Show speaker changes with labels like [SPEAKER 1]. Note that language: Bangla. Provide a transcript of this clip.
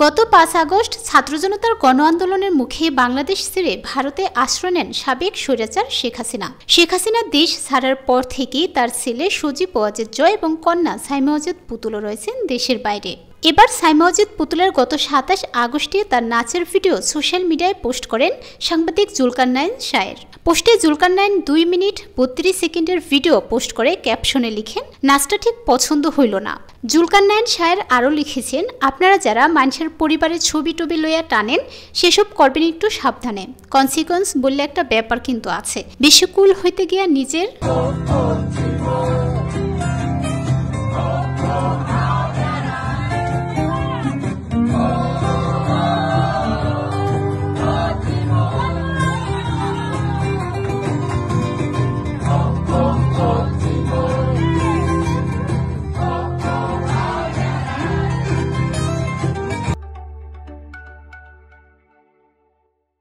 [SPEAKER 1] গত ৫ আগস্ট ছাত্র জনতার গণ আন্দোলনের মুখে বাংলাদেশ ছেড়ে ভারতে আশ্রয় নেন সাবেক স্বৈরাচার শেখ হাসিনা। শেখ হাসিনা দেশ ছাড়ার পর থেকেই তার ছেলে সজীব ওয়াজেদ জয় এবং কন্যা সাইমা ওয়াজেদ পুতুলও রয়েছেন দেশের বাইরে। এবার সাইমা ওয়াজেদ পুতুলের গত ২৭ আগস্টে তার নাচের ভিডিও সোশ্যাল মিডিয়ায় পোস্ট করেন সাংবাদিক জুলকারনাইন শায়ের। পোস্টে জুলকারনাইন ২ মিনিট ৩২ সেকেন্ডের ভিডিও পোস্ট করে ক্যাপশনে লিখেন, নাচটা ঠিক পছন্দ হইল না। জুলকারনাইন শায়ের আরও লিখেছেন, আপনারা যারা মানুষের পরিবারের ছবি টবি লইয়া টানেন সেসব করবেন একটু সাবধানে। কনসিকোয়েন্স বললে একটা ব্যাপার কিন্তু আছে, বেশি কুল হইতে গিয়া নিজের